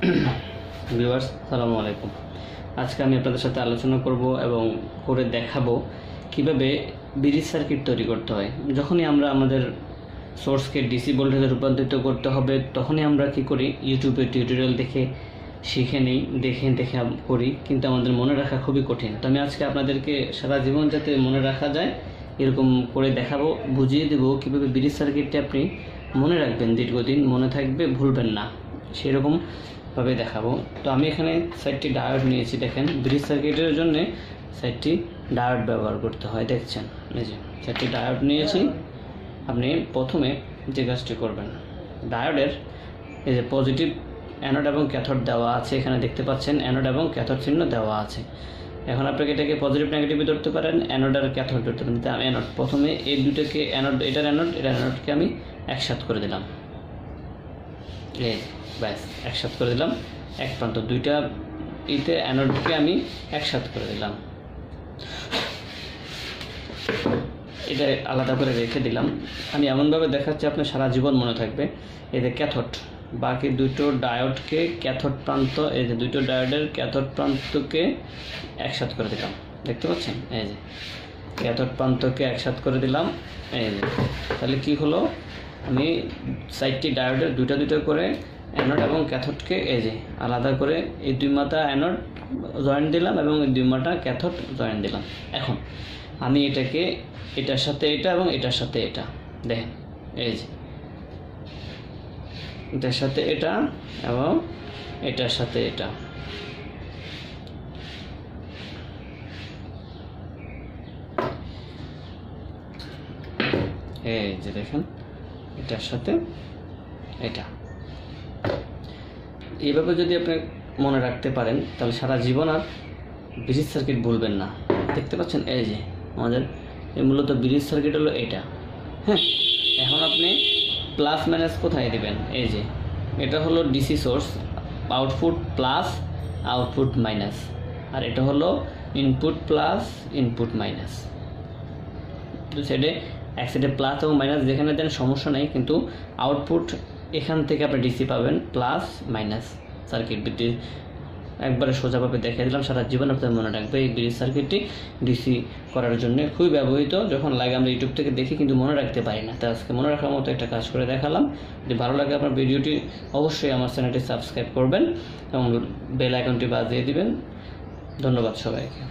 Viewers আসসালামু আলাইকুম। আজকে আমি আপনাদের সাথে আলোচনা করব এবং করে দেখাবো কিভাবে ব্রিজ সার্কিট তৈরি করতে হয়। যখনই আমরা আমাদের সোর্সকে ডিসি ভোল্টেজে রূপান্তরিত করতে হবে তখনই আমরা কি করি, ইউটিউবে টিউটোরিয়াল দেখে শিখে নেই, দেখে করি, কিন্তু আমাদের মনে রাখা খুবই কঠিন। তো আমি আজকে আপনাদেরকে সারা জীবন যাতে মনে রাখা যায় এরকম করে দেখাবো, বুঝিয়ে দেবো কীভাবে ব্রিজ সার্কিটটা আপনি মনে রাখবেন, দীর্ঘদিন মনে থাকবে, ভুলবেন না, সেরকমভাবে দেখাবো। তো আমি এখানে 4টি ডায়োড নিয়েছি। দেখেন, ব্রিজ সার্কিটের জন্য 4টি ডায়োড ব্যবহার করতে হয়। দেখছেন, এই যে 4টি ডায়োড নিয়েছি। আপনি প্রথমে যে কাজটি করবেন, ডায়োডের এই যে পজিটিভ অ্যানোড এবং ক্যাথোড দেওয়া আছে, এখানে দেখতে পাচ্ছেন অ্যানোড এবং ক্যাথোড চিহ্ন দেওয়া আছে। এখন আপনাকে এটাকে পজিটিভ নেগেটিভে ধরতে পারেন, অ্যানোড আর ক্যাথোড ধরতে পারেন। আমি অ্যানোড, প্রথমে এই দুটোকে অ্যানোড, এটার অ্যানোডকে আমি একসাথে করে দিলাম। এই ব্যাস, একসাথে করে দিলাম। এক প্রান্ত দুইটা ইতে অ্যানোডকে আমি একসাথে করে দিলাম, এটা আলাদা করে রেখে দিলাম। আমি এমনভাবে দেখাচ্ছি আপনার সারা জীবন মনে থাকবে। এই যে ক্যাথোড, বাকি দুটো ডায়োডকে ক্যাথোড প্রান্ত, এই যে দুটো ডায়োডের ক্যাথোড প্রান্তকে একসাথে করে দিলাম। দেখতে পাচ্ছেন, এই যে ক্যাথোড প্রান্তকে একসাথে করে দিলাম। এই যে তাহলে কি হলো, আমি 4টি ডায়োডের দুটো করে অ্যানোড এবং ক্যাথোডকে এই যে আলাদা করে এই দুই মাথা অ্যানোড জয়েন্ট দিলাম এবং এই দুই মাথা ক্যাথোড জয়েন্ট দিলাম। এখন আমি এটাকে এটার সাথে এটা এবং এটার সাথে এটা, দেখেন এই যে এটার সাথে এটা এবং এটার সাথে এটা, এই যে দেখেন এটার সাথে এটা। এইভাবে যদি আপনি মনে রাখতে পারেন তাহলে সারা জীবন আর ব্রিজ সার্কিট ভুলবেন না। দেখতে পাচ্ছেন, এই যে আমাদের মূলত ব্রিজ সার্কিট হলো এটা। হ্যাঁ, এখন আপনি প্লাস মাইনাস কোথায় দেবেন? এই যে এটা হলো DC source, output plus, output minus, আর এটা হলো ইনপুট প্লাস, ইনপুট মাইনাস। দু সাইডে, এক সাইডে প্লাস এবং মাইনাস যেখানে দেন সমস্যা নেই, কিন্তু আউটপুট এখান থেকে আপনি ডিসি পাবেন, প্লাস মাইনাস। সার্কিট বৃদ্ধি একবারে সোজাভাবে দেখিয়ে দিলাম, সারা জীবন আপনার মনে রাখবে। এই ব্রিজ সার্কিটটি ডিসি করার জন্য খুবই ব্যবহৃত। যখন লাগে আমরা ইউটিউব থেকে দেখি কিন্তু মনে রাখতে পারি না, তাই আজকে মনে রাখার মতো একটা কাজ করে দেখালাম। যদি ভালো লাগে আপনার ভিডিওটি অবশ্যই আমার চ্যানেলটি সাবস্ক্রাইব করবেন এবং বেল আইকনটি বাজিয়ে দিবেন। ধন্যবাদ সবাইকে।